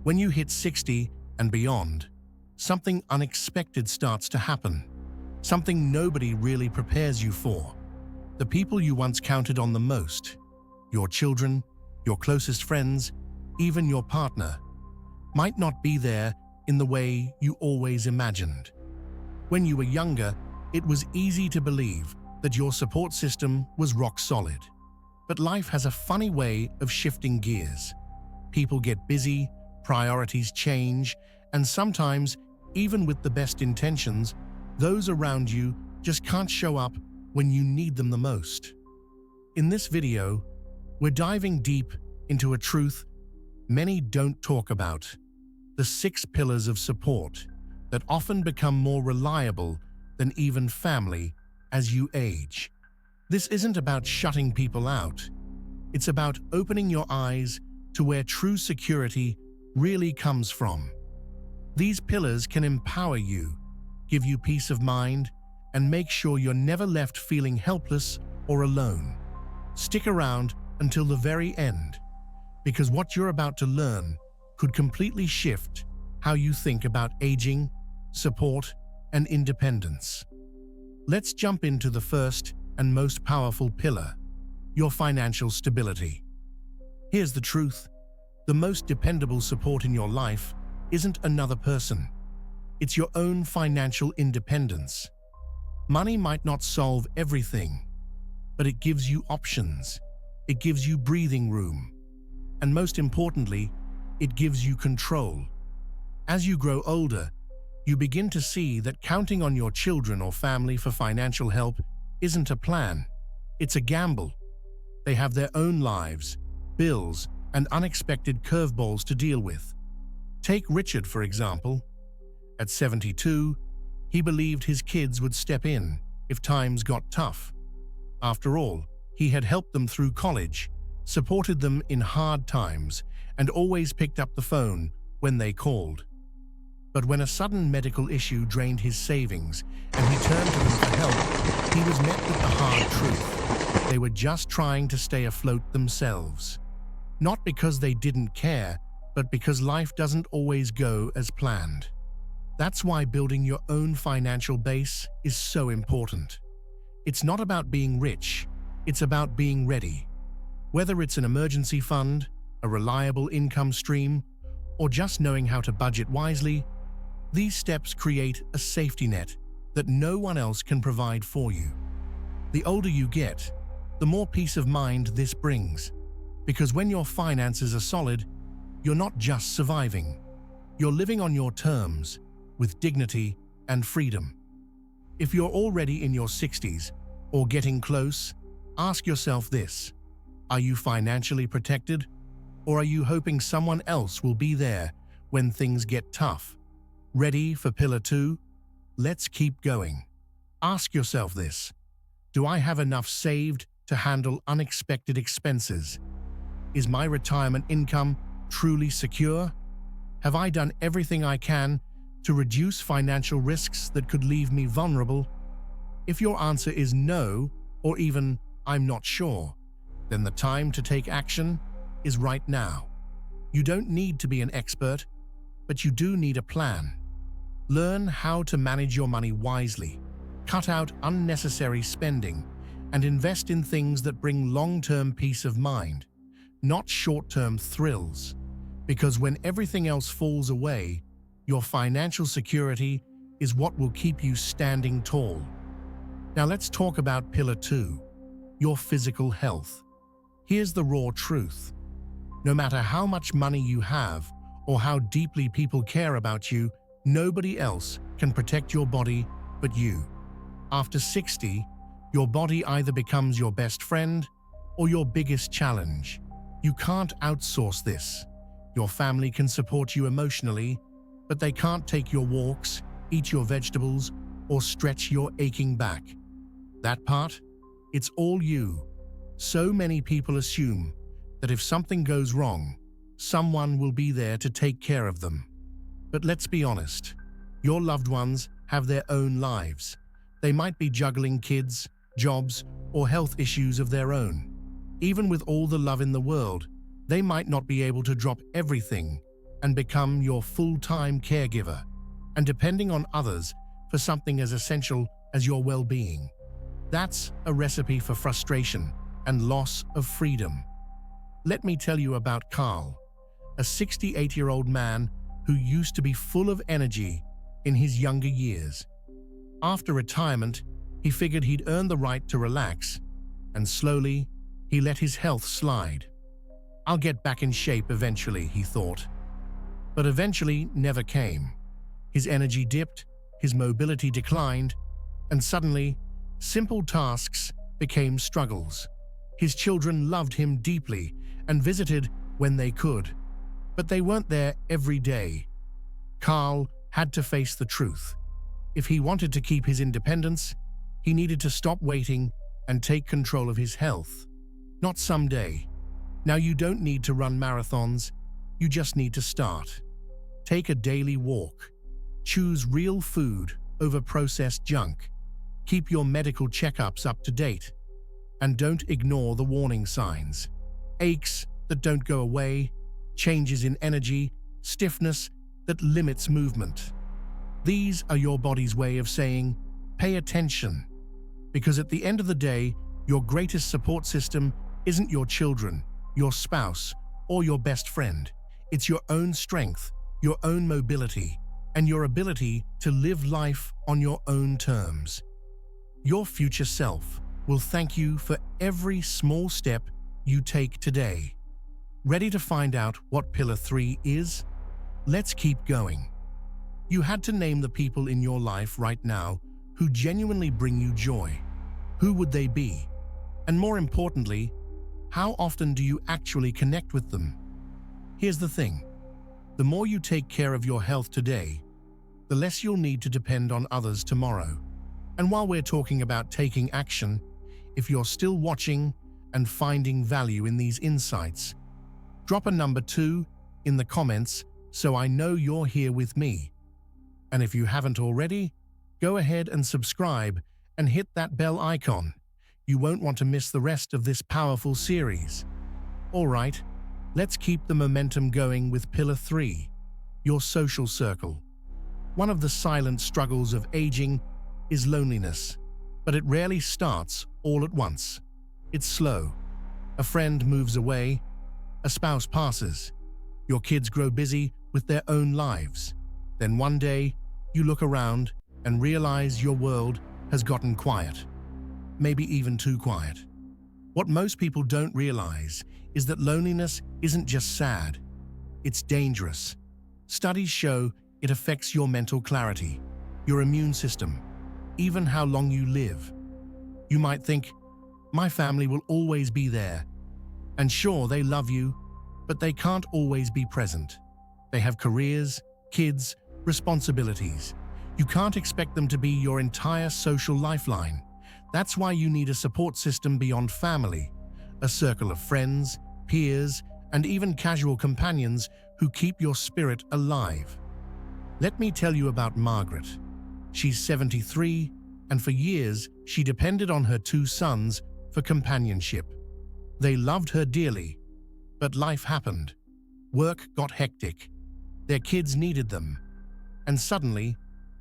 When you hit 60 and beyond, something unexpected starts to happen. Something nobody really prepares you for. The people you once counted on the most, your children, your closest friends, even your partner, might not be there in the way you always imagined. When you were younger, it was easy to believe that your support system was rock solid. But life has a funny way of shifting gears. People get busy, priorities change, and sometimes, even with the best intentions, those around you just can't show up when you need them the most. In this video, we're diving deep into a truth many don't talk about: the 6 pillars of support that often become more reliable than even family as you age. This isn't about shutting people out. It's about opening your eyes to where true security really comes from. These pillars can empower you, give you peace of mind, and make sure you're never left feeling helpless or alone. Stick around until the very end, because what you're about to learn could completely shift how you think about aging, support, and independence. Let's jump into the first and most powerful pillar: your financial stability. Here's the truth: the most dependable support in your life isn't another person. It's your own financial independence. Money might not solve everything, but it gives you options. It gives you breathing room. And most importantly, it gives you control. As you grow older, you begin to see that counting on your children or family for financial help isn't a plan. It's a gamble. They have their own lives, bills, and unexpected curveballs to deal with. Take Richard, for example. At 72, he believed his kids would step in if times got tough. After all, he had helped them through college, supported them in hard times, and always picked up the phone when they called. But when a sudden medical issue drained his savings and he turned to them for help, he was met with the hard truth: they were just trying to stay afloat themselves. Not because they didn't care, but because life doesn't always go as planned. That's why building your own financial base is so important. It's not about being rich, it's about being ready. Whether it's an emergency fund, a reliable income stream, or just knowing how to budget wisely, these steps create a safety net that no one else can provide for you. The older you get, the more peace of mind this brings, because when your finances are solid, you're not just surviving. You're living on your terms, with dignity and freedom. If you're already in your 60s or getting close, ask yourself this: are you financially protected? Or are you hoping someone else will be there when things get tough? Ready for pillar 2? Let's keep going. Ask yourself this: do I have enough saved to handle unexpected expenses? Is my retirement income truly secure? Have I done everything I can to reduce financial risks that could leave me vulnerable? If your answer is no, or even "I'm not sure," then the time to take action is right now. You don't need to be an expert, but you do need a plan. Learn how to manage your money wisely, cut out unnecessary spending, and invest in things that bring long-term peace of mind, not short-term thrills. Because when everything else falls away, your financial security is what will keep you standing tall. Now let's talk about pillar 2, your physical health. Here's the raw truth: no matter how much money you have or how deeply people care about you, nobody else can protect your body but you. After 60, your body either becomes your best friend or your biggest challenge. You can't outsource this. Your family can support you emotionally, but they can't take your walks, eat your vegetables, or stretch your aching back. That part? It's all you. So many people assume that if something goes wrong, someone will be there to take care of them. But let's be honest, your loved ones have their own lives. They might be juggling kids, jobs, or health issues of their own. Even with all the love in the world, they might not be able to drop everything and become your full-time caregiver, and depending on others for something as essential as your well-being. That's a recipe for frustration and loss of freedom. Let me tell you about Carl, a 68-year-old man who used to be full of energy in his younger years. After retirement, he figured he'd earned the right to relax, and slowly, he let his health slide. "I'll get back in shape eventually," he thought. But eventually never came. His energy dipped, his mobility declined, and suddenly, simple tasks became struggles. His children loved him deeply and visited when they could, but they weren't there every day. Carl had to face the truth. If he wanted to keep his independence, he needed to stop waiting and take control of his health. Not someday. Now you don't need to run marathons, you just need to start. Take a daily walk. Choose real food over processed junk. Keep your medical checkups up to date. And don't ignore the warning signs. Aches that don't go away, changes in energy, stiffness that limits movement. These are your body's way of saying, pay attention. Because at the end of the day, your greatest support system isn't your children, your spouse, or your best friend. It's your own strength, your own mobility, and your ability to live life on your own terms. Your future self will thank you for every small step you take today. Ready to find out what Pillar 3 is? Let's keep going. You had to name the people in your life right now who genuinely bring you joy. Who would they be? And more importantly, how often do you actually connect with them? Here's the thing. The more you take care of your health today, the less you'll need to depend on others tomorrow. And while we're talking about taking action, if you're still watching and finding value in these insights, drop a number 2 in the comments so I know you're here with me. And if you haven't already, go ahead and subscribe and hit that bell icon. You won't want to miss the rest of this powerful series. All right, let's keep the momentum going with Pillar 3, your social circle. One of the silent struggles of aging is loneliness, but it rarely starts all at once. It's slow. A friend moves away, a spouse passes, your kids grow busy with their own lives. Then one day, you look around and realize your world has gotten quiet, maybe even too quiet. What most people don't realize is that loneliness isn't just sad, it's dangerous. Studies show it affects your mental clarity, your immune system, even how long you live. You might think, my family will always be there. And sure, they love you, but they can't always be present. They have careers, kids, responsibilities. You can't expect them to be your entire social lifeline. That's why you need a support system beyond family, a circle of friends, peers, and even casual companions who keep your spirit alive. Let me tell you about Margaret. She's 73, and for years she depended on her 2 sons for companionship. They loved her dearly, but life happened. Work got hectic. Their kids needed them. And suddenly,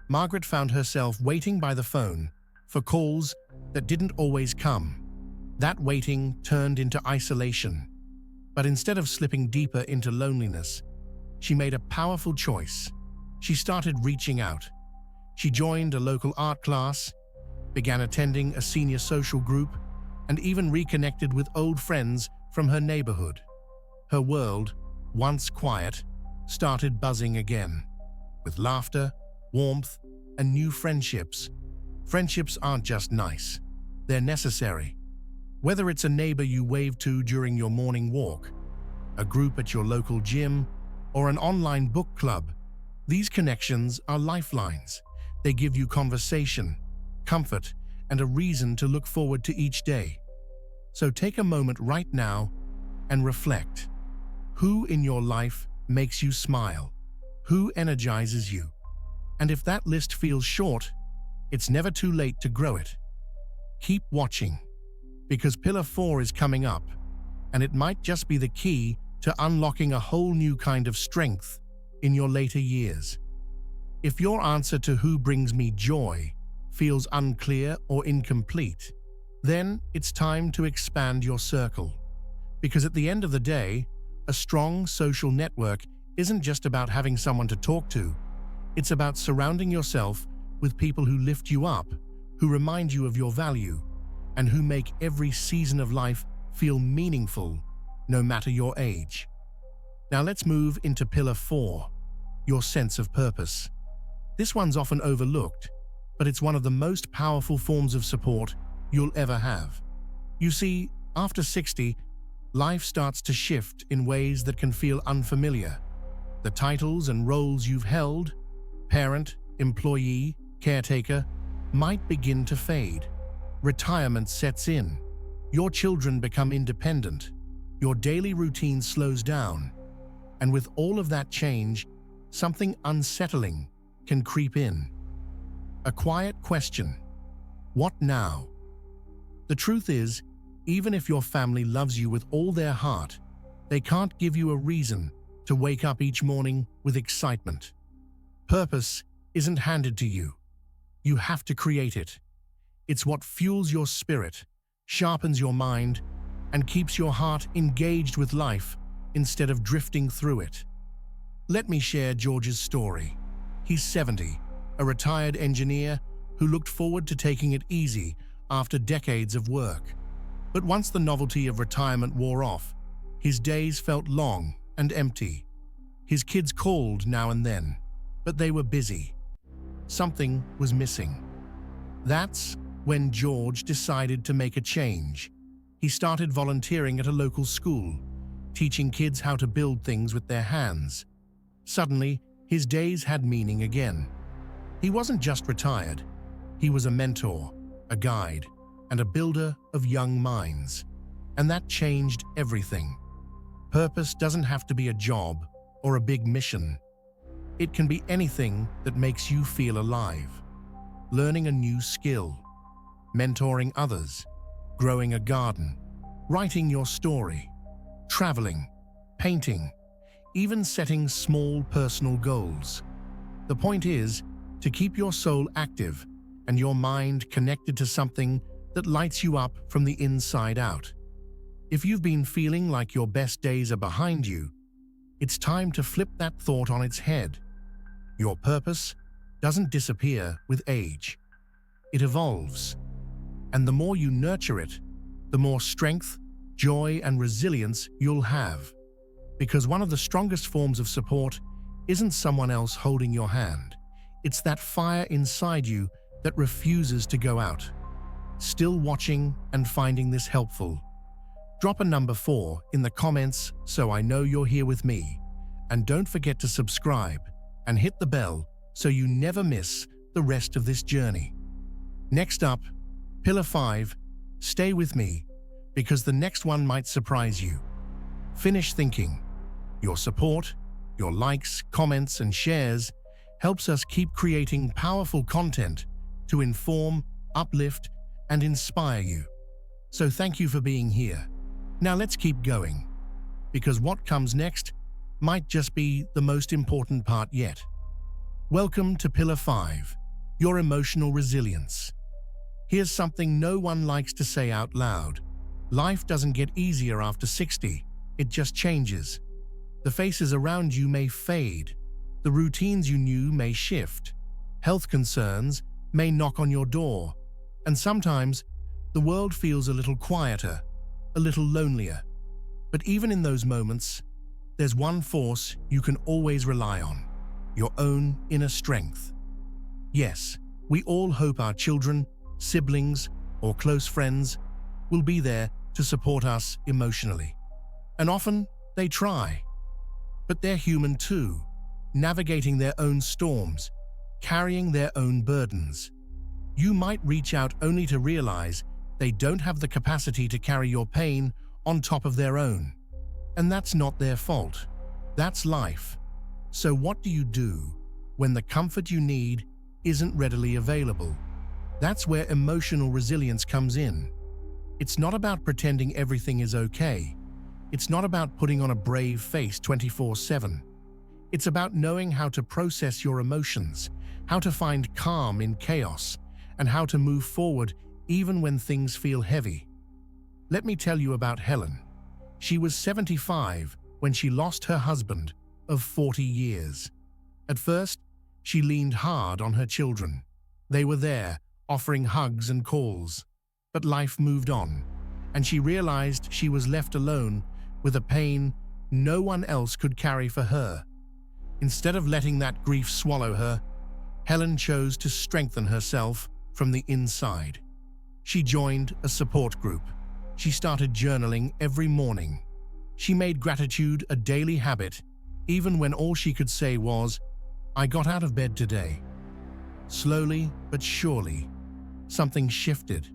Margaret found herself waiting by the phone for calls that didn't always come. That waiting turned into isolation. But instead of slipping deeper into loneliness, she made a powerful choice. She started reaching out. She joined a local art class, began attending a senior social group, and even reconnected with old friends from her neighborhood. Her world, once quiet, started buzzing again, with laughter, warmth, and new friendships. Friendships aren't just nice, they're necessary. Whether it's a neighbor you wave to during your morning walk, a group at your local gym, or an online book club, these connections are lifelines. They give you conversation, comfort, and a reason to look forward to each day. So take a moment right now and reflect. Who in your life makes you smile? Who energizes you? And if that list feels short, it's never too late to grow it. Keep watching, because Pillar 4 is coming up, and it might just be the key to unlocking a whole new kind of strength in your later years. If your answer to who brings me joy feels unclear or incomplete, then it's time to expand your circle. Because at the end of the day, a strong social network isn't just about having someone to talk to. It's about surrounding yourself with people who lift you up, who remind you of your value, and who make every season of life feel meaningful, no matter your age. Now let's move into Pillar 4, your sense of purpose. This one's often overlooked, but it's one of the most powerful forms of support you'll ever have. You see, after 60, life starts to shift in ways that can feel unfamiliar. The titles and roles you've held, parent, employee, caretaker, might begin to fade. Retirement sets in. Your children become independent. Your daily routine slows down. And with all of that change, something unsettling can creep in. A quiet question. What now? The truth is, even if your family loves you with all their heart, they can't give you a reason to wake up each morning with excitement. Purpose isn't handed to you. You have to create it. It's what fuels your spirit, sharpens your mind, and keeps your heart engaged with life instead of drifting through it. Let me share George's story. He's 70, a retired engineer who looked forward to taking it easy after decades of work. But once the novelty of retirement wore off, his days felt long and empty. His kids called now and then, but they were busy. Something was missing. That's when George decided to make a change. He started volunteering at a local school, teaching kids how to build things with their hands. Suddenly, his days had meaning again. He wasn't just retired. He was a mentor, a guide, and a builder of young minds. And that changed everything. Purpose doesn't have to be a job or a big mission. It can be anything that makes you feel alive. Learning a new skill, mentoring others, growing a garden, writing your story, traveling, painting, even setting small personal goals. The point is to keep your soul active and your mind connected to something that lights you up from the inside out. If you've been feeling like your best days are behind you, it's time to flip that thought on its head. Your purpose doesn't disappear with age. It evolves. And the more you nurture it, the more strength, joy, and resilience you'll have. Because one of the strongest forms of support isn't someone else holding your hand. It's that fire inside you that refuses to go out. Still watching and finding this helpful? Drop a number 4 in the comments so I know you're here with me. And don't forget to subscribe and hit the bell so you never miss the rest of this journey. Next up, Pillar 5, stay with me, because the next one might surprise you. Finish thinking. Your support, your likes, comments, and shares helps us keep creating powerful content to inform, uplift, and inspire you. So thank you for being here. Now let's keep going, because what comes next might just be the most important part yet. Welcome to Pillar 5, your emotional resilience. Here's something no one likes to say out loud. Life doesn't get easier after 60, it just changes. The faces around you may fade, the routines you knew may shift, health concerns may knock on your door, and sometimes the world feels a little quieter, a little lonelier. But even in those moments, there's one force you can always rely on: your own inner strength. Yes, we all hope our children, siblings, or close friends will be there to support us emotionally. And often they try. But they're human too, navigating their own storms, carrying their own burdens. You might reach out only to realize they don't have the capacity to carry your pain on top of their own. And that's not their fault. That's life. So what do you do when the comfort you need isn't readily available? That's where emotional resilience comes in. It's not about pretending everything is okay. It's not about putting on a brave face 24/7. It's about knowing how to process your emotions, how to find calm in chaos, and how to move forward even when things feel heavy. Let me tell you about Helen. She was 75 when she lost her husband of 40 years. At first, she leaned hard on her children. They were there, offering hugs and calls. But life moved on, and she realized she was left alone with a pain no one else could carry for her. Instead of letting that grief swallow her, Helen chose to strengthen herself from the inside. She joined a support group. She started journaling every morning. She made gratitude a daily habit, even when all she could say was, "I got out of bed today." Slowly but surely, something shifted.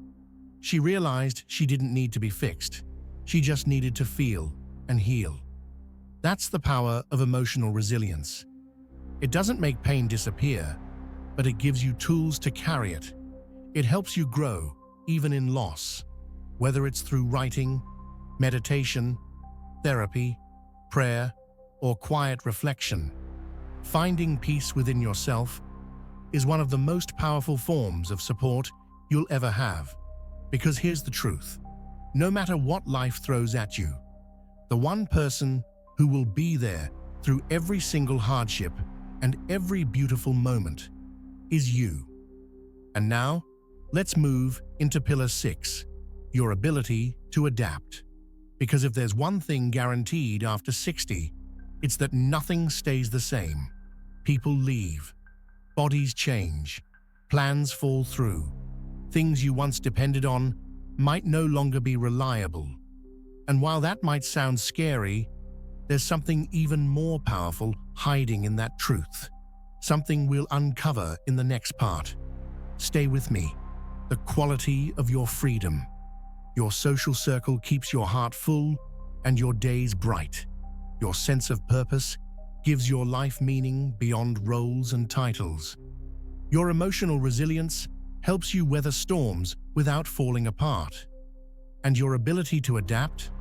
She realized she didn't need to be fixed. She just needed to feel and heal. That's the power of emotional resilience. It doesn't make pain disappear, but it gives you tools to carry it. It helps you grow, even in loss, whether it's through writing, meditation, therapy, prayer, or quiet reflection. Finding peace within yourself is one of the most powerful forms of support you'll ever have. Because here's the truth. No matter what life throws at you, the one person who will be there through every single hardship and every beautiful moment is you. And now, let's move into Pillar 6, your ability to adapt. Because if there's one thing guaranteed after 60, it's that nothing stays the same. People leave, bodies change, plans fall through. Things you once depended on might no longer be reliable. And while that might sound scary, there's something even more powerful hiding in that truth. Something we'll uncover in the next part. Stay with me. The quality of your freedom. Your social circle keeps your heart full and your days bright. Your sense of purpose gives your life meaning beyond roles and titles. Your emotional resilience helps you weather storms without falling apart. And your ability to adapt,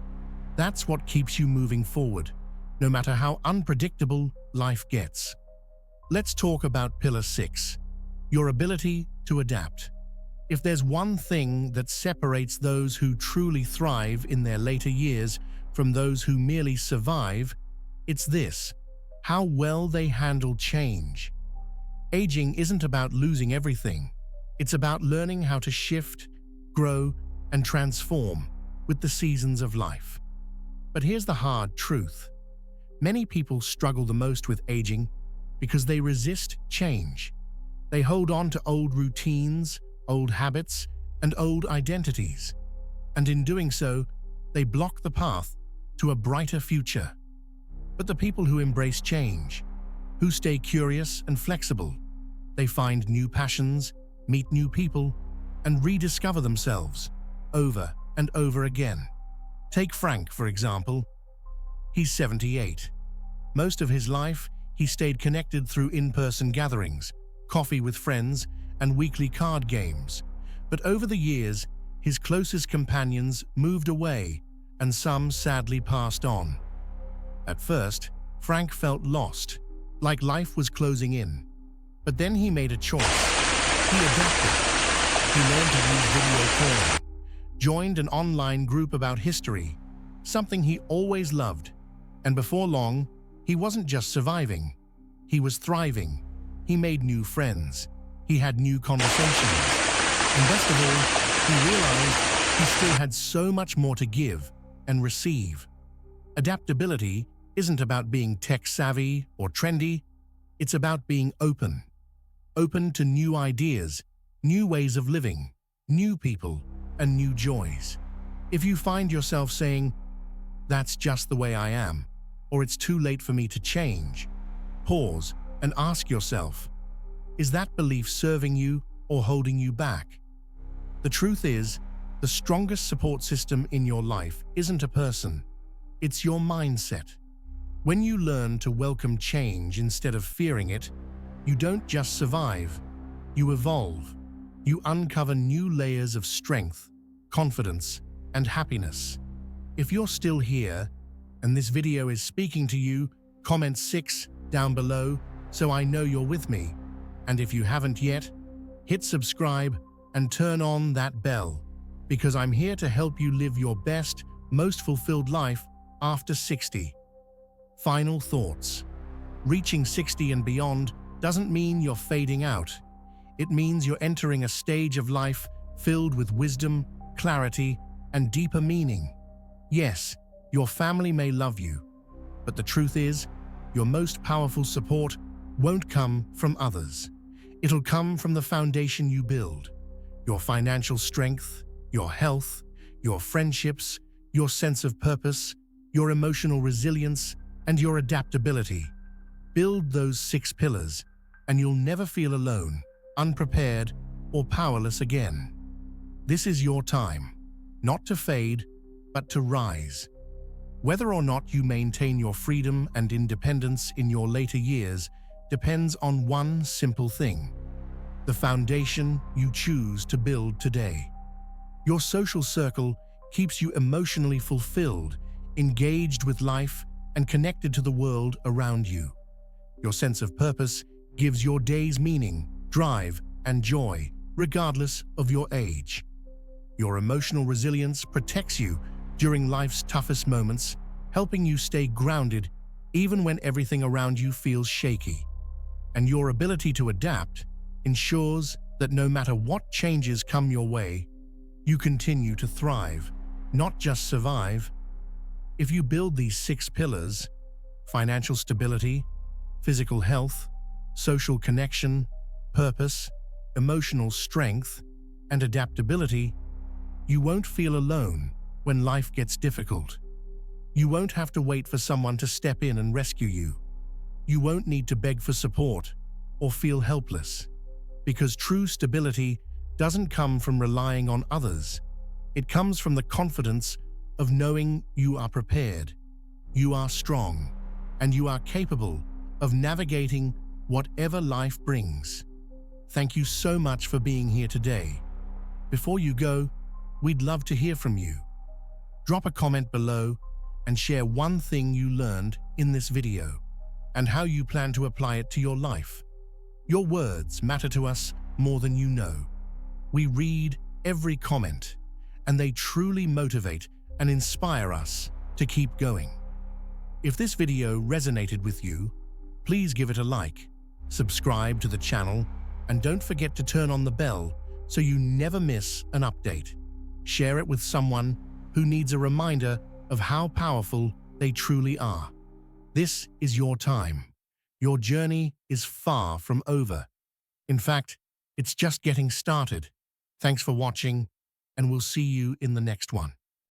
that's what keeps you moving forward, no matter how unpredictable life gets. Let's talk about Pillar 6, your ability to adapt. If there's one thing that separates those who truly thrive in their later years from those who merely survive, it's this: how well they handle change. Aging isn't about losing everything. It's about learning how to shift, grow, and transform with the seasons of life. But here's the hard truth. Many people struggle the most with aging because they resist change. They hold on to old routines, old habits, and old identities. And in doing so, they block the path to a brighter future. But the people who embrace change, who stay curious and flexible, they find new passions, meet new people, and rediscover themselves over and over again. Take Frank, for example. He's 78. Most of his life, he stayed connected through in-person gatherings, coffee with friends, and weekly card games. But over the years, his closest companions moved away, and some sadly passed on. At first, Frank felt lost, like life was closing in. But then he made a choice. He adapted. He learned to use video calling, joined an online group about history, something he always loved. And before long, he wasn't just surviving, he was thriving. He made new friends. He had new conversations. And best of all, he realized he still had so much more to give and receive. Adaptability isn't about being tech-savvy or trendy. It's about being open. Open to new ideas, new ways of living, new people, and new joys. If you find yourself saying, "That's just the way I am," or "It's too late for me to change," pause and ask yourself, is that belief serving you or holding you back? The truth is, the strongest support system in your life isn't a person, it's your mindset. When you learn to welcome change instead of fearing it, you don't just survive, you evolve. You uncover new layers of strength, confidence, and happiness. If you're still here, and this video is speaking to you, comment 6 down below so I know you're with me. And if you haven't yet, hit subscribe and turn on that bell, because I'm here to help you live your best, most fulfilled life after 60. Final thoughts. Reaching 60 and beyond doesn't mean you're fading out. It means you're entering a stage of life filled with wisdom, clarity, and deeper meaning. Yes, your family may love you, but the truth is, your most powerful support won't come from others. It'll come from the foundation you build. Your financial strength, your health, your friendships, your sense of purpose, your emotional resilience, and your adaptability. Build those 6 pillars, and you'll never feel alone, unprepared, or powerless again. This is your time, not to fade, but to rise. Whether or not you maintain your freedom and independence in your later years depends on one simple thing: the foundation you choose to build today. Your social circle keeps you emotionally fulfilled, engaged with life, and connected to the world around you. Your sense of purpose gives your days meaning, drive, and joy, regardless of your age. Your emotional resilience protects you during life's toughest moments, helping you stay grounded even when everything around you feels shaky. And your ability to adapt ensures that no matter what changes come your way, you continue to thrive, not just survive. If you build these 6 pillars: financial stability, physical health, social connection, purpose, emotional strength, and adaptability, you won't feel alone when life gets difficult. You won't have to wait for someone to step in and rescue you. You won't need to beg for support or feel helpless, because true stability doesn't come from relying on others. It comes from the confidence of knowing you are prepared, you are strong, and you are capable of navigating whatever life brings. Thank you so much for being here today. Before you go, we'd love to hear from you. Drop a comment below and share one thing you learned in this video and how you plan to apply it to your life. Your words matter to us more than you know. We read every comment, and they truly motivate and inspire us to keep going. If this video resonated with you, please give it a like, subscribe to the channel, and don't forget to turn on the bell so you never miss an update. Share it with someone who needs a reminder of how powerful they truly are. This is your time. Your journey is far from over. In fact, it's just getting started. Thanks for watching, and we'll see you in the next one.